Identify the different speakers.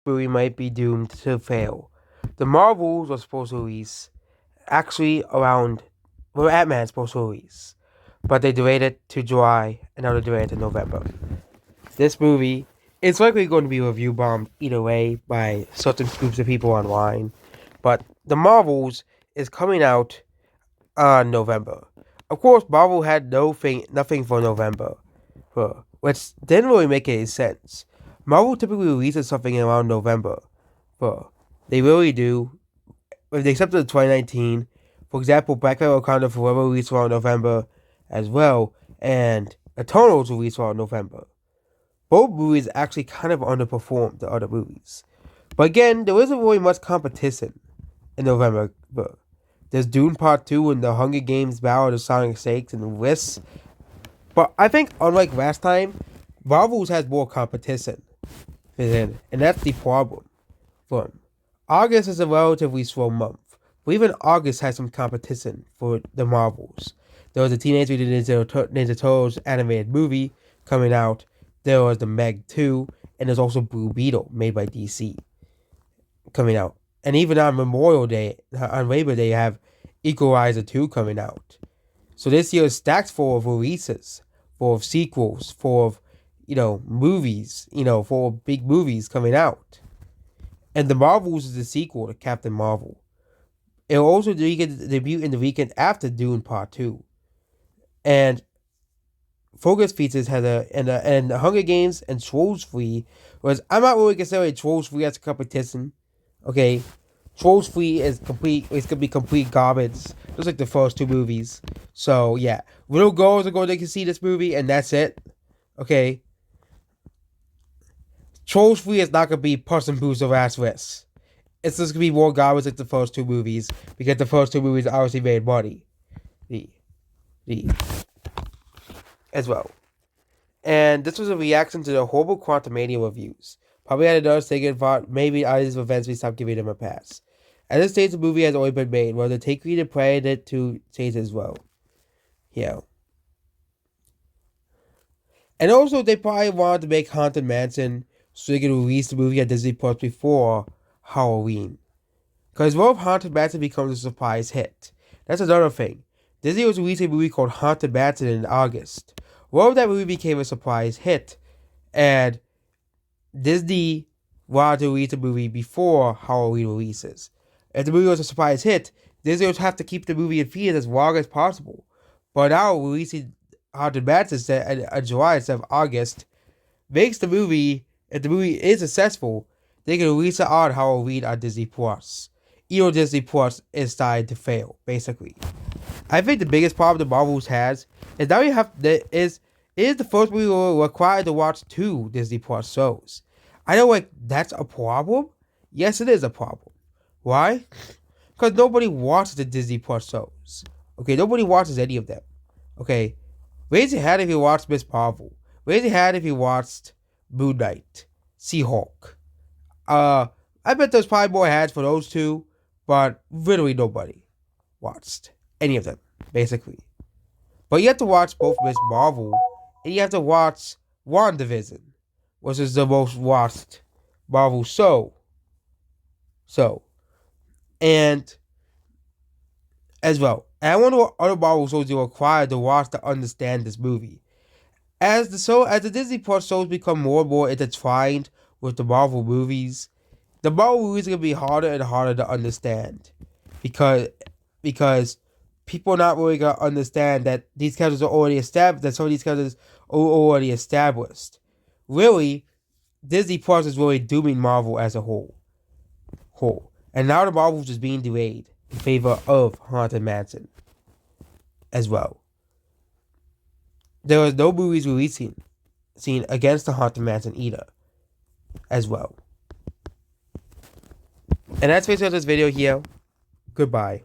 Speaker 1: movie might be doomed to fail. The Marvels was supposed to release actually around well, Ant-Man's supposed to release, but they delayed it to July and now they delayed it to November. This movie is likely going to be review bombed either way by certain groups of people online, but The Marvels is coming out November. Of course, Marvel had nothing for November, which didn't really make any sense. Marvel typically releases something around November, they really do. If they accepted the 2019, for example, Black Panther Wakanda Forever released around November as well, and Eternals released around November. Both movies actually kind of underperformed the other movies. But again, there isn't really much competition in November. There's Dune Part 2 and the Hunger Games Battle of the Sonic Snakes and Wisps. But I think, unlike last time, Marvels has more competition. And that's the problem. August is a relatively slow month. But even August has some competition for the Marvels. There was the Teenage Mutant Ninja Turtles animated movie coming out. There was the Meg 2. And there's also Blue Beetle, made by DC, coming out. And even on Memorial Day, on Labor Day, you have Equalizer 2 coming out. So this year is stacked full of releases, full of sequels, full of, movies, full of big movies coming out. And The Marvels is the sequel to Captain Marvel. It will also debut in the weekend after Dune Part 2. And Focus Features had and Hunger Games and Trolls Free, whereas I'm not really considering Trolls Free as a competition. Okay, Trolls Free is complete. It's gonna be complete garbage, just like the first two movies. So yeah, little girls are going to see this movie, and that's it. Okay, Trolls Free is not gonna be Puss in Boots or Last Wish. It's just gonna be more garbage like the first two movies because the first two movies obviously made money. As well. And this was a reaction to the horrible Quantumania reviews. Probably had another second thought, maybe ideas of events we stopped giving them a pass. At this stage, the movie has already been made, where the Take Three prayed it to change as well. Yeah. And also, they probably wanted to make Haunted Mansion so they could release the movie at Disney Plus before Halloween. Because what if Haunted Mansion becomes a surprise hit? That's another thing. Disney was releasing a movie called Haunted Mansion in August. What if that movie became a surprise hit? And Disney wanted to release the movie before Halloween releases. If the movie was a surprise hit, Disney would have to keep the movie in theaters as long as possible. But now releasing Haunted Mansion in July instead of August makes the movie, if the movie is successful, they can release it on Halloween on Disney Plus. Even though Disney Plus is starting to fail, basically. I think the biggest problem the Marvels has is now you have is the first movie we're required to watch 2 Disney Plus shows. I know, that's a problem. Yes, it is a problem. Why? Because nobody watches the Disney Plus shows. Okay, nobody watches any of them. Okay, raise your hand if you watched Miss Marvel. Raise your hand if you watched Moon Knight, She-Hulk. I bet there's probably more hands for those two, but literally nobody watched any of them, basically. But you have to watch both Miss Marvel and you have to watch WandaVision, which is the most watched Marvel show. And as well. And I wonder what other Marvel shows you're required to watch to understand this movie. As the Disney Plus shows become more and more intertwined with the Marvel movies, the Marvel movies are gonna be harder and harder to understand. Because people are not really gonna understand that these characters are already established, that some of these characters are already established. Really, Disney Plus is really dooming Marvel as a whole. And now the Marvels is being delayed in favor of Haunted Mansion as well. There was no movies releasing seen against the Haunted Mansion either as well. And that's basically this video here. Goodbye.